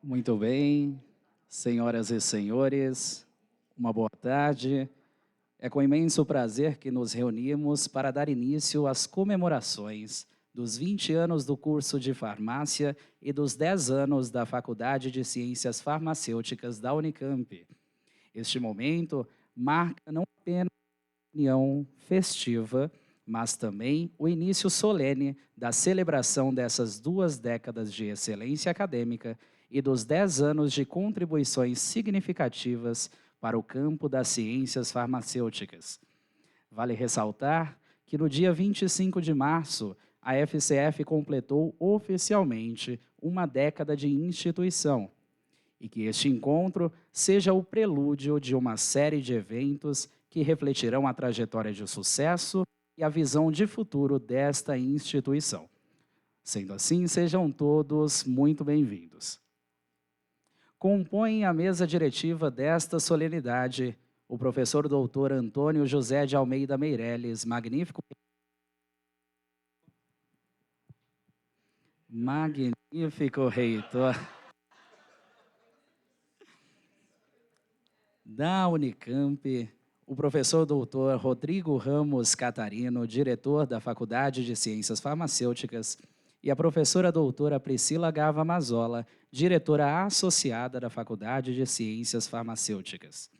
Muito bem, senhoras e senhores, uma boa tarde. É com imenso prazer que nos reunimos para dar início às comemorações dos 20 anos do curso de farmácia e dos 10 anos da Faculdade de Ciências Farmacêuticas da Unicamp. Este momento marca não apenas a reunião festiva, mas também o início solene da celebração dessas 2 décadas de excelência acadêmica e dos 10 anos de contribuições significativas para o campo das ciências farmacêuticas. Vale ressaltar que no dia 25 de março, a FCF completou oficialmente 1 década de instituição e que este encontro seja o prelúdio de uma série de eventos que refletirão a trajetória de sucesso e a visão de futuro desta instituição. Sendo assim, sejam todos muito bem-vindos. Compõem a mesa diretiva desta solenidade o professor doutor Antônio José de Almeida Meireles, magnífico reitor da Unicamp, o professor doutor Rodrigo Ramos Catarino, diretor da Faculdade de Ciências Farmacêuticas, e a professora doutora Priscila Gava Mazzola, diretora associada da Faculdade de Ciências Farmacêuticas.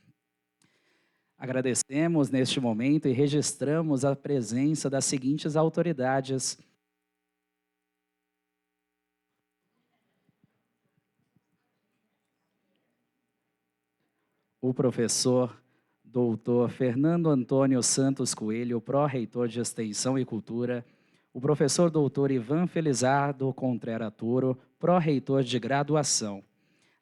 Agradecemos neste momento e registramos a presença das seguintes autoridades: o professor doutor Fernando Antônio Santos Coelho, pró-reitor de Extensão e Cultura, o professor doutor Ivan Felizardo Contrera Turo, pró-reitor de Graduação.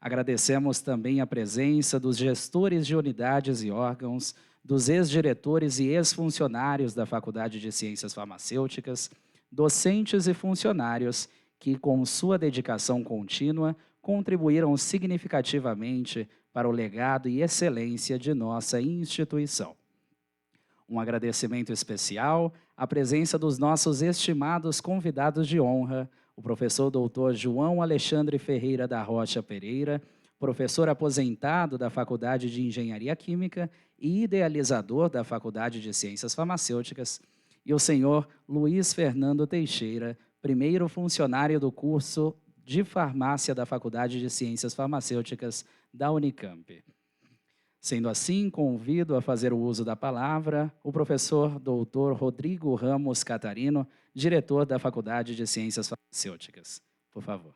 Agradecemos também a presença dos gestores de unidades e órgãos, dos ex-diretores e ex-funcionários da Faculdade de Ciências Farmacêuticas, docentes e funcionários que, com sua dedicação contínua, contribuíram significativamente para o legado e excelência de nossa instituição. Um agradecimento especial à presença dos nossos estimados convidados de honra, o professor doutor João Alexandre Ferreira da Rocha Pereira, professor aposentado da Faculdade de Engenharia Química e idealizador da Faculdade de Ciências Farmacêuticas, e o senhor Luiz Fernando Teixeira, primeiro funcionário do curso de farmácia da Faculdade de Ciências Farmacêuticas da Unicamp. Sendo assim, convido a fazer o uso da palavra o professor doutor Rodrigo Ramos Catarino, diretor da Faculdade de Ciências Farmacêuticas. Por favor.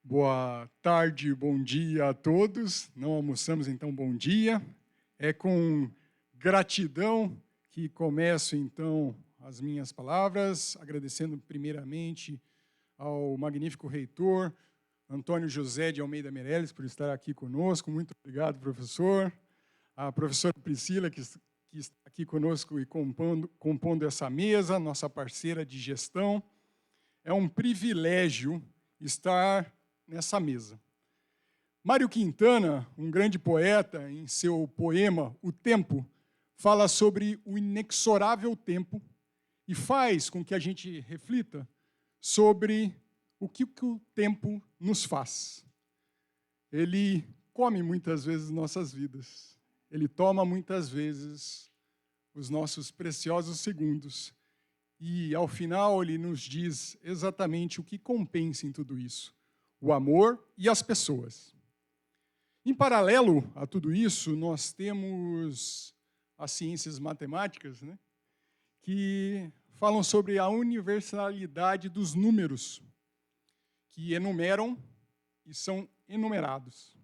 Boa tarde, bom dia a todos. Não almoçamos, então, bom dia. É com gratidão que começo, então, as minhas palavras, agradecendo primeiramente ao magnífico reitor, Antônio José de Almeida Meireles, por estar aqui conosco. Muito obrigado, professor. A professora Priscila, que está aqui conosco e compondo essa mesa, nossa parceira de gestão. É um privilégio estar nessa mesa. Mário Quintana, um grande poeta, em seu poema O Tempo, fala sobre o inexorável tempo e faz com que a gente reflita sobre o que o tempo nos faz. Ele come muitas vezes nossas vidas. Ele toma muitas vezes os nossos preciosos segundos. E, ao final, ele nos diz exatamente o que compensa em tudo isso: o amor e as pessoas. Em paralelo a tudo isso, nós temos as ciências matemáticas, né, que falam sobre a universalidade dos números, que enumeram e são enumerados.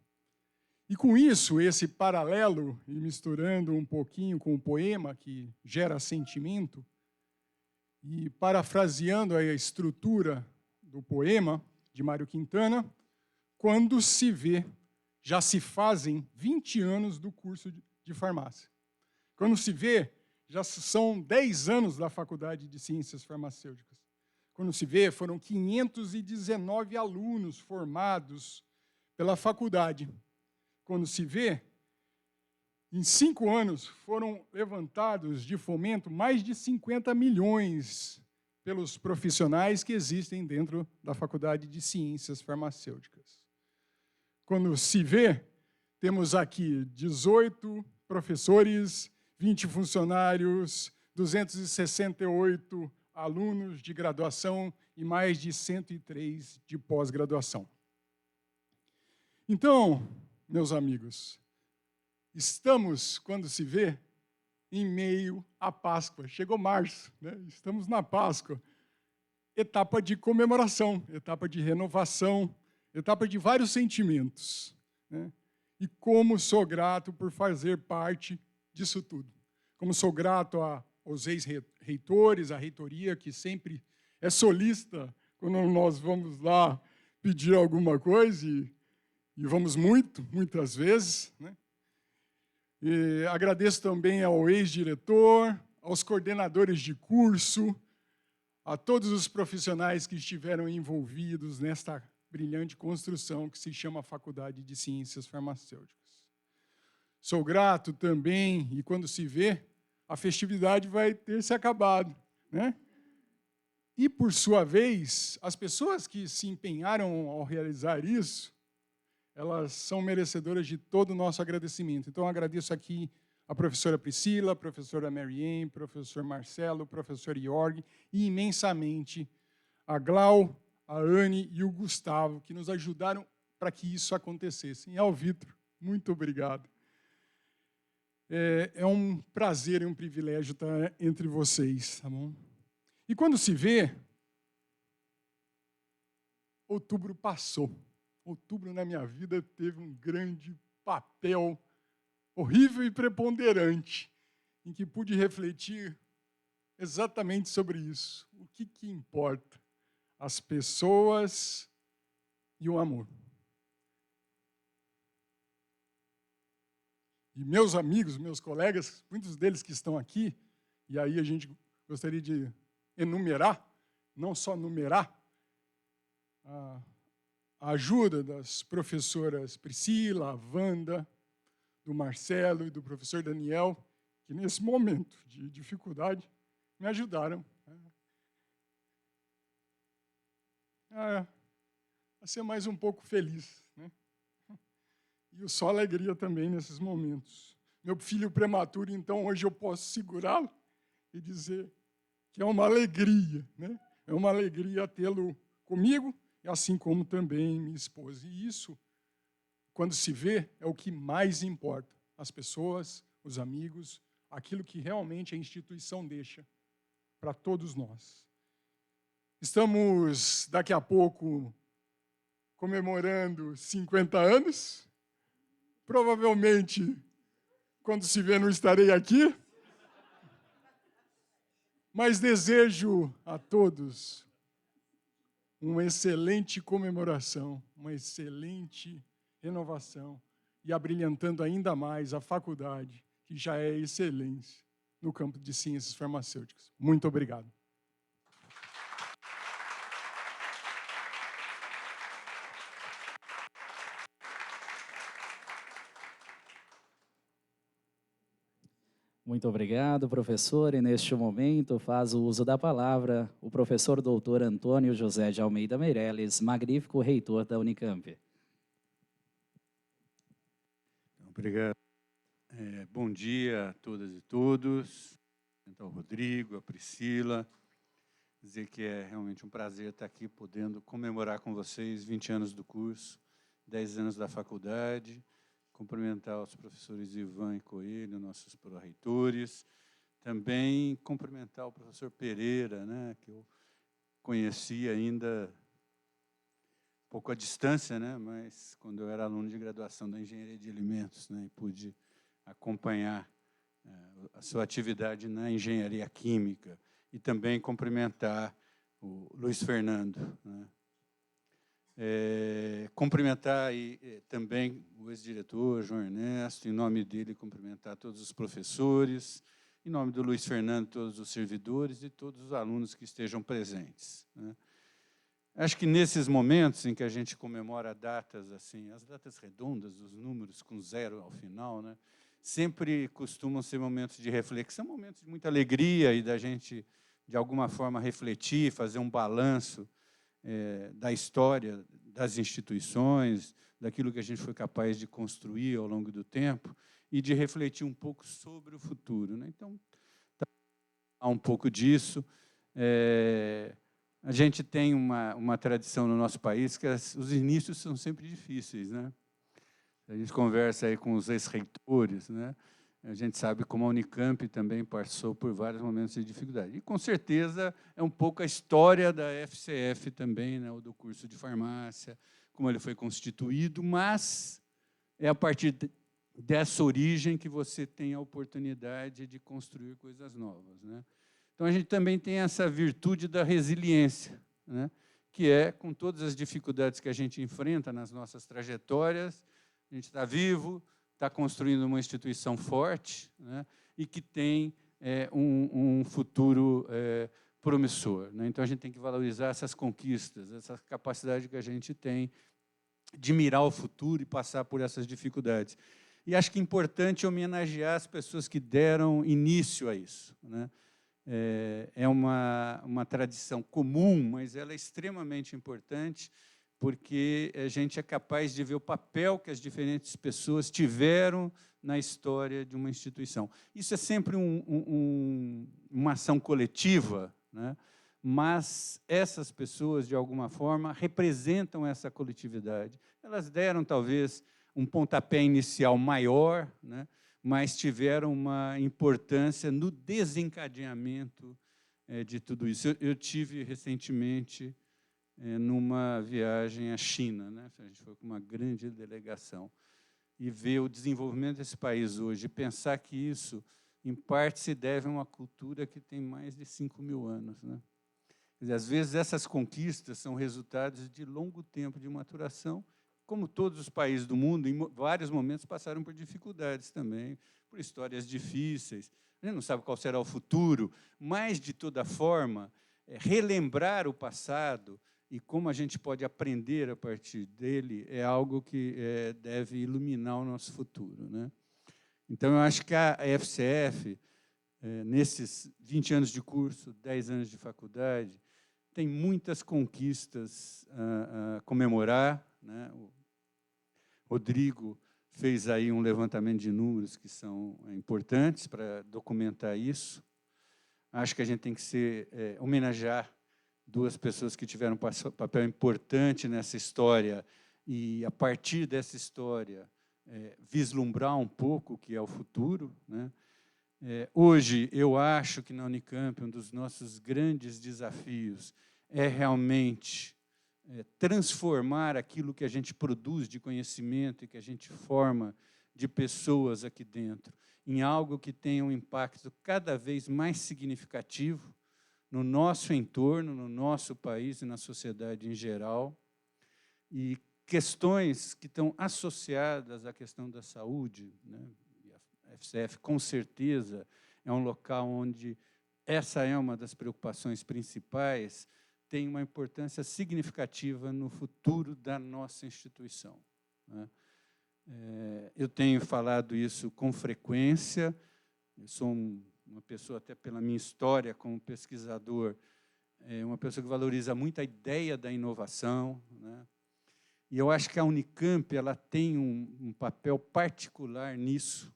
E com isso, esse paralelo, e misturando um pouquinho com o poema que gera sentimento, e parafraseando a estrutura do poema de Mário Quintana, quando se vê, já se fazem 20 anos do curso de farmácia. Quando se vê, já são 10 anos da Faculdade de Ciências Farmacêuticas. Quando se vê, foram 519 alunos formados pela faculdade. Quando se vê, em 5 anos foram levantados de fomento mais de 50 milhões pelos profissionais que existem dentro da Faculdade de Ciências Farmacêuticas. Quando se vê, temos aqui 18 professores, 20 funcionários, 268 alunos de graduação e mais de 103 de pós-graduação. Então, meus amigos, estamos, quando se vê, em meio à Páscoa. Chegou março, né? Estamos na Páscoa. Etapa de comemoração, etapa de renovação, etapa de vários sentimentos, né? E como sou grato por fazer parte disso tudo. Como sou grato aos ex-reitores, à reitoria, que sempre é solista quando nós vamos lá pedir alguma coisa, e vamos muitas vezes, né? E agradeço também ao ex-diretor, aos coordenadores de curso, a todos os profissionais que estiveram envolvidos nesta brilhante construção que se chama Faculdade de Ciências Farmacêuticas. Sou grato também, e quando se vê, a festividade vai ter se acabado, né? E, por sua vez, as pessoas que se empenharam ao realizar isso, elas são merecedoras de todo o nosso agradecimento. Então, agradeço aqui a professora Priscila, a professora Marianne, professor Marcelo, o professor Jorg, e imensamente a Glau, a Anne e o Gustavo, que nos ajudaram para que isso acontecesse. E ao Vitor, muito obrigado. É um prazer e um privilégio estar entre vocês, tá bom? E quando se vê, outubro passou. Outubro, na minha vida, teve um grande papel horrível e preponderante, em que pude refletir exatamente sobre isso. O que importa? As pessoas e o amor. E meus amigos, meus colegas, muitos deles que estão aqui, e aí a gente gostaria de enumerar, não só numerar, a ajuda das professoras Priscila, Wanda, do Marcelo e do professor Daniel, que nesse momento de dificuldade me ajudaram a ser mais um pouco feliz, né? E só alegria também nesses momentos. Meu filho prematuro, então, hoje eu posso segurá-lo e dizer que é uma alegria, né? É uma alegria tê-lo comigo, assim como também minha esposa. E isso, quando se vê, é o que mais importa. As pessoas, os amigos, aquilo que realmente a instituição deixa para todos nós. Estamos, daqui a pouco, comemorando 50 anos. Provavelmente, quando se vê, não estarei aqui. Mas desejo a todos uma excelente comemoração, uma excelente renovação e abrilhantando ainda mais a faculdade, que já é excelência no campo de ciências farmacêuticas. Muito obrigado. Muito obrigado, professor. E neste momento faz o uso da palavra o professor doutor Antônio José de Almeida Meirelles, magnífico reitor da Unicamp. Obrigado. Bom dia a todas e todos. Ao Rodrigo, a Priscila. Dizer que é realmente um prazer estar aqui podendo comemorar com vocês 20 anos do curso, 10 anos da faculdade. Cumprimentar os professores Ivan e Coelho, nossos pró-reitores. Também cumprimentar o professor Pereira, né, que eu conheci ainda um pouco à distância, né, mas quando eu era aluno de graduação da Engenharia de Alimentos, né, e pude acompanhar a sua atividade na Engenharia Química. E também cumprimentar o Luiz Fernando, né. Cumprimentar também o ex-diretor, João Ernesto, em nome dele, cumprimentar todos os professores, em nome do Luiz Fernando, todos os servidores e todos os alunos que estejam presentes, né? Acho que nesses momentos em que a gente comemora datas, assim, as datas redondas, os números com 0 ao final, né, sempre costumam ser momentos de reflexão, momentos de muita alegria e da gente de alguma forma, refletir, fazer um balanço da história das instituições, daquilo que a gente foi capaz de construir ao longo do tempo, e de refletir um pouco sobre o futuro, né? Então, há um pouco disso. A gente tem uma tradição no nosso país que os inícios são sempre difíceis, né? A gente conversa aí com os ex-reitores, né? A gente sabe como a Unicamp também passou por vários momentos de dificuldade. E, com certeza, é um pouco a história da FCF também, né? O do curso de farmácia, como ele foi constituído, mas é a partir dessa origem que você tem a oportunidade de construir coisas novas, né? Então, a gente também tem essa virtude da resiliência, né? Que é, com todas as dificuldades que a gente enfrenta nas nossas trajetórias, a gente está vivo, está construindo uma instituição forte, né? E que tem um futuro promissor, né? Então, a gente tem que valorizar essas conquistas, essa capacidade que a gente tem de mirar o futuro e passar por essas dificuldades. E acho que é importante homenagear as pessoas que deram início a isso, né? É uma tradição comum, mas ela é extremamente importante, porque a gente é capaz de ver o papel que as diferentes pessoas tiveram na história de uma instituição. Isso é sempre uma ação coletiva, né? Mas essas pessoas, de alguma forma, representam essa coletividade. Elas deram, talvez, um pontapé inicial maior, né? Mas tiveram uma importância no desencadeamento de tudo isso. Eu tive recentemente numa viagem à China, né? A gente foi com uma grande delegação, e ver o desenvolvimento desse país hoje, e pensar que isso, em parte, se deve a uma cultura que tem mais de 5.000 anos, né? Quer dizer, às vezes, essas conquistas são resultados de longo tempo de maturação, como todos os países do mundo, em vários momentos passaram por dificuldades também, por histórias difíceis. A gente não sabe qual será o futuro, mas, de toda forma, relembrar o passado e como a gente pode aprender a partir dele é algo que deve iluminar o nosso futuro, né? Então, eu acho que a FCF, nesses 20 anos de curso, 10 anos de faculdade, tem muitas conquistas a comemorar, né? O Rodrigo fez aí um levantamento de números que são importantes para documentar isso. Acho que a gente tem que homenagear duas pessoas que tiveram um papel importante nessa história e, a partir dessa história, vislumbrar um pouco o que é o futuro, né? Hoje, eu acho que na Unicamp um dos nossos grandes desafios é realmente transformar aquilo que a gente produz de conhecimento e que a gente forma de pessoas aqui dentro em algo que tenha um impacto cada vez mais significativo no nosso entorno, no nosso país e na sociedade em geral. E questões que estão associadas à questão da saúde, né? A FCF, com certeza, é um local onde essa é uma das preocupações principais, tem uma importância significativa no futuro da nossa instituição, né? Eu tenho falado isso com frequência, eu sou uma pessoa, até pela minha história como pesquisador, uma pessoa que valoriza muito a ideia da inovação, né? E eu acho que a Unicamp ela tem um papel particular nisso,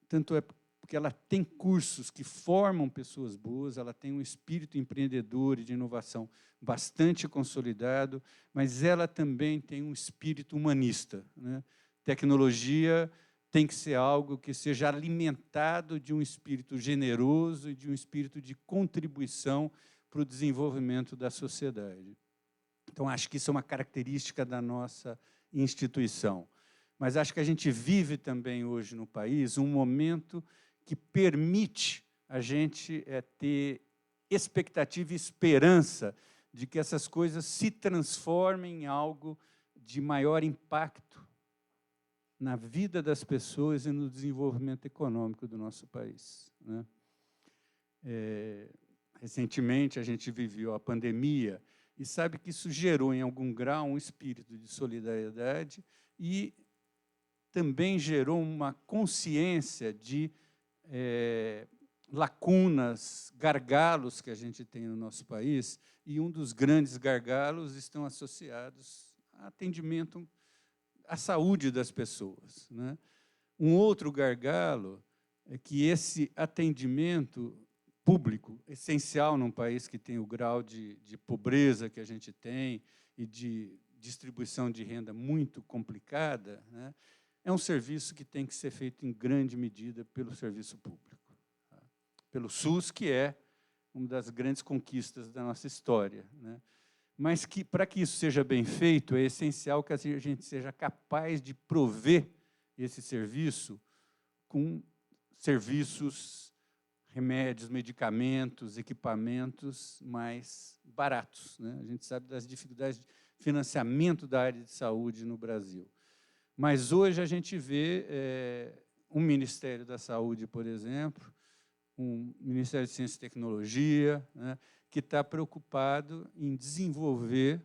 tanto é porque ela tem cursos que formam pessoas boas, ela tem um espírito empreendedor e de inovação bastante consolidado, mas ela também tem um espírito humanista, né? Tecnologia tem que ser algo que seja alimentado de um espírito generoso e de um espírito de contribuição para o desenvolvimento da sociedade. Então, acho que isso é uma característica da nossa instituição. Mas acho que a gente vive também hoje no país um momento que permite a gente ter expectativa e esperança de que essas coisas se transformem em algo de maior impacto na vida das pessoas e no desenvolvimento econômico do nosso país, né? Recentemente, a gente viveu a pandemia e sabe que isso gerou, em algum grau, um espírito de solidariedade e também gerou uma consciência de lacunas, gargalos que a gente tem no nosso país, e um dos grandes gargalos estão associados ao atendimento à saúde das pessoas, né? Um outro gargalo é que esse atendimento público, essencial num país que tem o grau de pobreza que a gente tem e de distribuição de renda muito complicada, né, é um serviço que tem que ser feito em grande medida pelo serviço público, tá? Pelo SUS, que é uma das grandes conquistas da nossa história, né? Mas que, para que isso seja bem feito, é essencial que a gente seja capaz de prover esse serviço com serviços, remédios, medicamentos, equipamentos mais baratos, né? A gente sabe das dificuldades de financiamento da área de saúde no Brasil. Mas hoje a gente vê um Ministério da Saúde, por exemplo, um Ministério de Ciência e Tecnologia, né, que está preocupado em desenvolver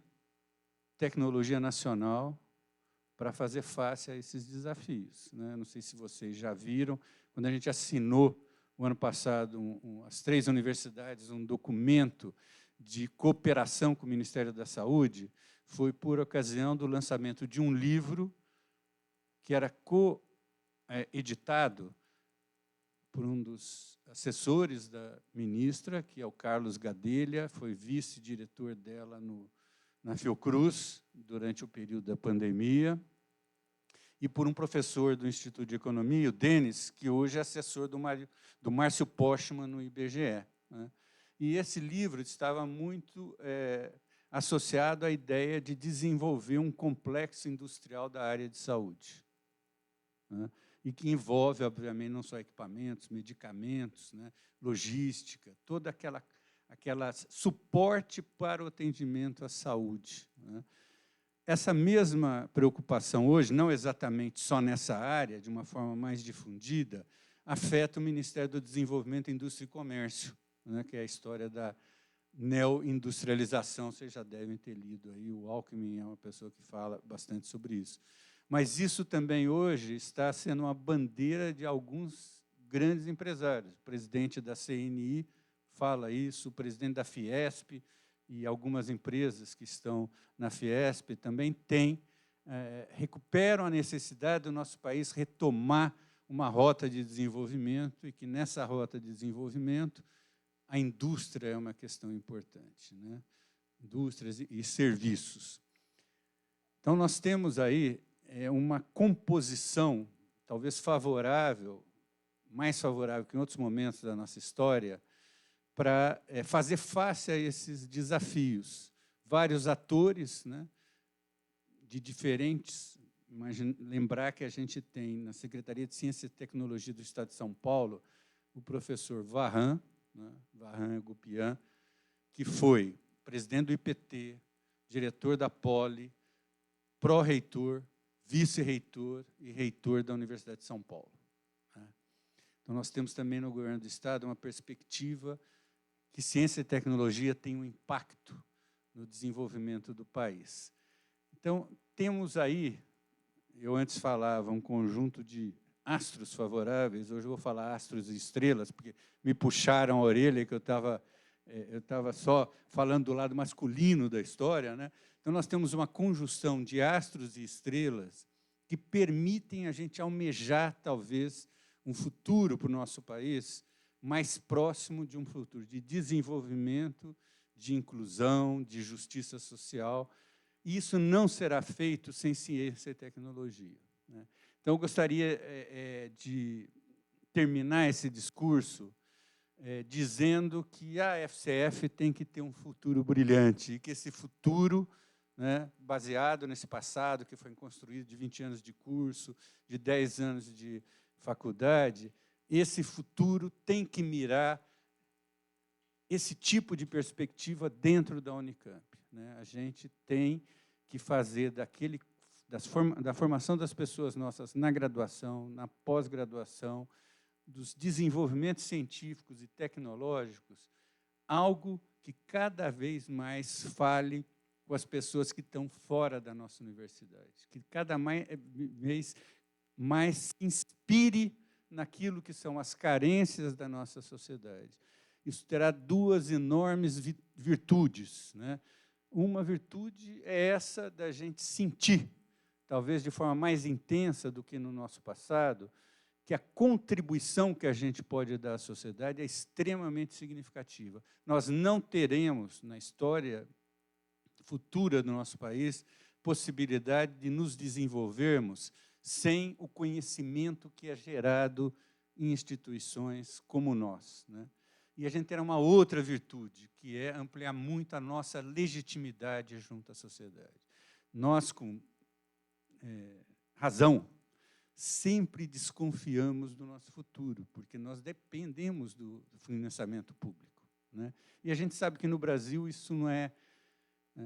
tecnologia nacional para fazer face a esses desafios, né? Não sei se vocês já viram, quando a gente assinou, o ano passado, as 3 universidades, um documento de cooperação com o Ministério da Saúde, foi por ocasião do lançamento de um livro que era co-editado por um dos assessores da ministra, que é o Carlos Gadelha, foi vice-diretor dela na Fiocruz, durante o período da pandemia, e por um professor do Instituto de Economia, o Denis, que hoje é assessor do Márcio Postman no IBGE, né? E esse livro estava muito associado à ideia de desenvolver um complexo industrial da área de saúde, né? E que envolve, obviamente, não só equipamentos, medicamentos, né, logística, toda aquela suporte para o atendimento à saúde, né? Essa mesma preocupação hoje, não exatamente só nessa área, de uma forma mais difundida, afeta o Ministério do Desenvolvimento, Indústria e Comércio, né, que é a história da neoindustrialização. Vocês já devem ter lido aí, o Alckmin é uma pessoa que fala bastante sobre isso. Mas isso também hoje está sendo uma bandeira de alguns grandes empresários. O presidente da CNI fala isso, o presidente da Fiesp e algumas empresas que estão na Fiesp também recuperam a necessidade do nosso país retomar uma rota de desenvolvimento, e que nessa rota de desenvolvimento a indústria é uma questão importante, né? Indústrias e serviços. Então, nós temos aí uma composição, talvez favorável, mais favorável que em outros momentos da nossa história, para fazer face a esses desafios. Vários atores, né, de diferentes... lembrar que a gente tem na Secretaria de Ciência e Tecnologia do Estado de São Paulo o professor Varran, né, Varran Gupian, que foi presidente do IPT, diretor da Poli, pró-reitor, vice-reitor e reitor da Universidade de São Paulo, né? Então, nós temos também no governo do Estado uma perspectiva que ciência e tecnologia tem um impacto no desenvolvimento do país. Então, temos aí, eu antes falava um conjunto de astros favoráveis, hoje eu vou falar astros e estrelas, porque me puxaram a orelha que eu estava só falando do lado masculino da história, né? Então, nós temos uma conjunção de astros e estrelas que permitem a gente almejar, talvez, um futuro para o nosso país mais próximo de um futuro de desenvolvimento, de inclusão, de justiça social. E isso não será feito sem ciência e tecnologia, né? Então, eu gostaria de terminar esse discurso dizendo que a FCF tem que ter um futuro brilhante, e que esse futuro, né, baseado nesse passado que foi construído de 20 anos de curso, de 10 anos de faculdade, esse futuro tem que mirar esse tipo de perspectiva dentro da Unicamp, né? A gente tem que fazer da formação das pessoas nossas na graduação, na pós-graduação, dos desenvolvimentos científicos e tecnológicos, algo que cada vez mais fale com as pessoas que estão fora da nossa universidade, que cada vez mais se inspire naquilo que são as carências da nossa sociedade. Isso terá duas enormes virtudes, né? Uma virtude é essa da gente sentir, talvez de forma mais intensa do que no nosso passado, que a contribuição que a gente pode dar à sociedade é extremamente significativa. Nós não teremos, na história futura do nosso país, possibilidade de nos desenvolvermos sem o conhecimento que é gerado em instituições como nós, né? E a gente terá uma outra virtude, que é ampliar muito a nossa legitimidade junto à sociedade. Nós, com razão, sempre desconfiamos do nosso futuro, porque nós dependemos do financiamento público, né? E a gente sabe que no Brasil isso não é...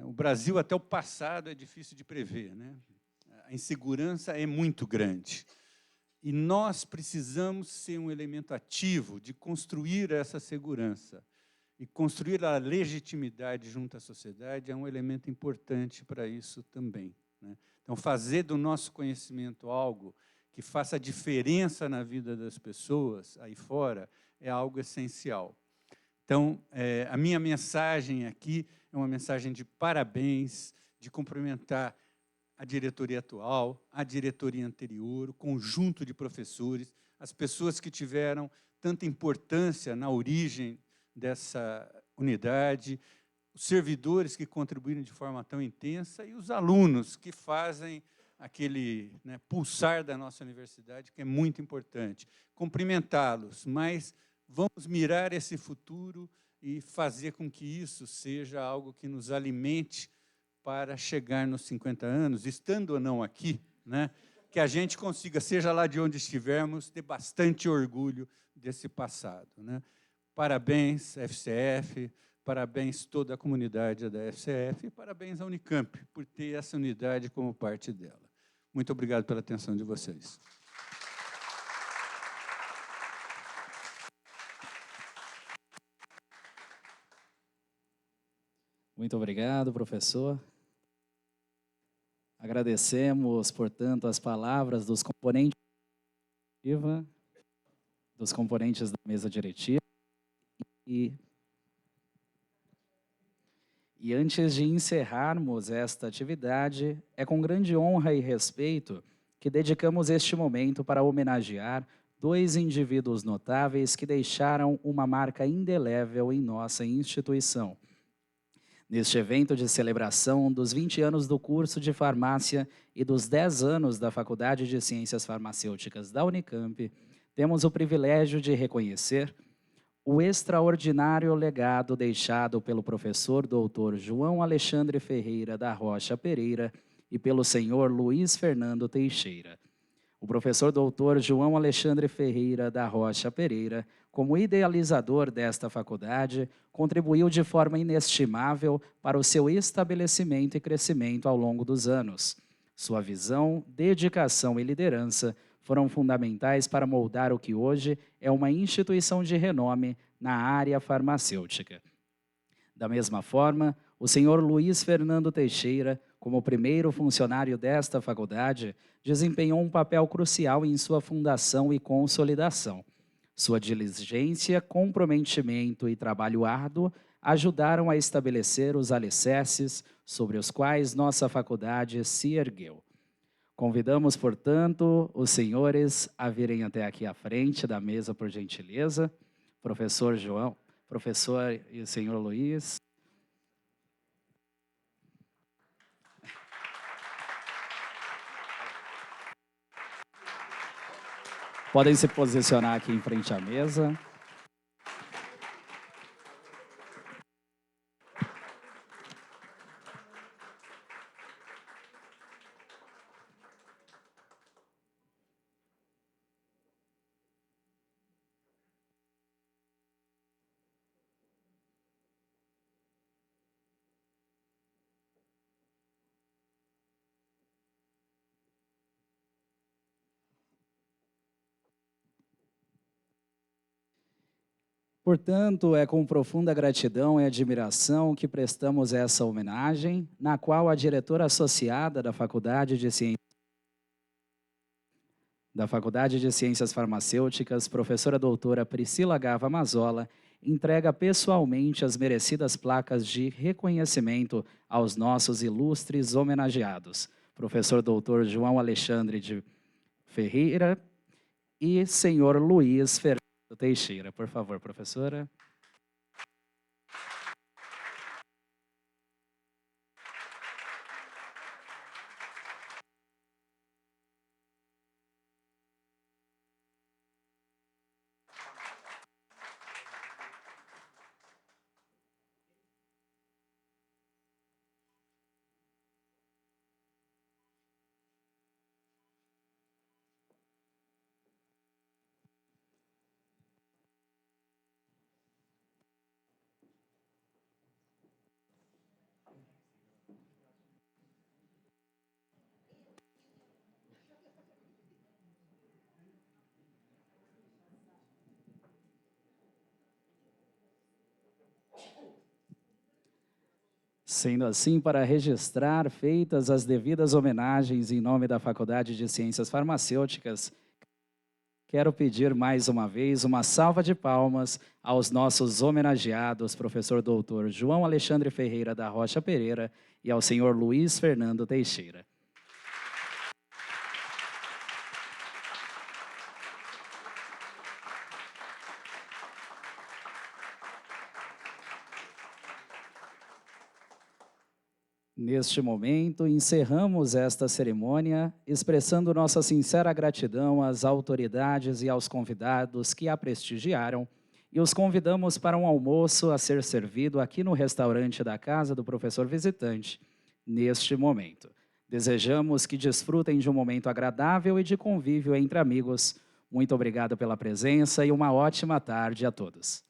O Brasil, até o passado, é difícil de prever, né? A insegurança é muito grande. E nós precisamos ser um elemento ativo de construir essa segurança. E construir a legitimidade junto à sociedade é um elemento importante para isso também, né? Então, fazer do nosso conhecimento algo que faça diferença na vida das pessoas aí fora é algo essencial. Então, a minha mensagem aqui é uma mensagem de parabéns, de cumprimentar a diretoria atual, a diretoria anterior, o conjunto de professores, as pessoas que tiveram tanta importância na origem dessa unidade, os servidores que contribuíram de forma tão intensa e os alunos que fazem aquele, né, pulsar da nossa universidade, que é muito importante. Cumprimentá-los, mas vamos mirar esse futuro e fazer com que isso seja algo que nos alimente para chegar nos 50 anos, estando ou não aqui, né, que a gente consiga, seja lá de onde estivermos, ter bastante orgulho desse passado, né? Parabéns, FCF, parabéns toda a comunidade da FCF e parabéns à Unicamp por ter essa unidade como parte dela. Muito obrigado pela atenção de vocês. Muito obrigado, professor. Agradecemos, portanto, as palavras dos componentes da mesa diretiva. E antes de encerrarmos esta atividade, é com grande honra e respeito que dedicamos este momento para homenagear dois indivíduos notáveis que deixaram uma marca indelével em nossa instituição. Neste evento de celebração dos 20 anos do curso de farmácia e dos 10 anos da Faculdade de Ciências Farmacêuticas da Unicamp, temos o privilégio de reconhecer o extraordinário legado deixado pelo professor Dr. João Alexandre Ferreira da Rocha Pereira e pelo senhor Luiz Fernando Teixeira. O professor Dr. João Alexandre Ferreira da Rocha Pereira, como idealizador desta faculdade, contribuiu de forma inestimável para o seu estabelecimento e crescimento ao longo dos anos. Sua visão, dedicação e liderança foram fundamentais para moldar o que hoje é uma instituição de renome na área farmacêutica. Da mesma forma, o senhor Luiz Fernando Teixeira, como primeiro funcionário desta faculdade, desempenhou um papel crucial em sua fundação e consolidação. Sua diligência, comprometimento e trabalho árduo ajudaram a estabelecer os alicerces sobre os quais nossa faculdade se ergueu. Convidamos, portanto, os senhores a virem até aqui à frente da mesa, por gentileza. Professor João, professor e o senhor Luiz. Podem se posicionar aqui em frente à mesa. Portanto, é com profunda gratidão e admiração que prestamos essa homenagem, na qual a diretora associada da Faculdade de Ciências da Faculdade de Ciências Farmacêuticas, professora doutora Priscila Gava Mazzola, entrega pessoalmente as merecidas placas de reconhecimento aos nossos ilustres homenageados, professor doutor João Alexandre de Ferreira e senhor Luiz Fernando Teixeira. Por favor, professora. Sendo assim, para registrar feitas as devidas homenagens em nome da Faculdade de Ciências Farmacêuticas, quero pedir mais uma vez uma salva de palmas aos nossos homenageados, professor doutor João Alexandre Ferreira da Rocha Pereira e ao senhor Luiz Fernando Teixeira. Neste momento, encerramos esta cerimônia, expressando nossa sincera gratidão às autoridades e aos convidados que a prestigiaram, e os convidamos para um almoço a ser servido aqui no restaurante da Casa do Professor Visitante, neste momento. Desejamos que desfrutem de um momento agradável e de convívio entre amigos. Muito obrigado pela presença e uma ótima tarde a todos.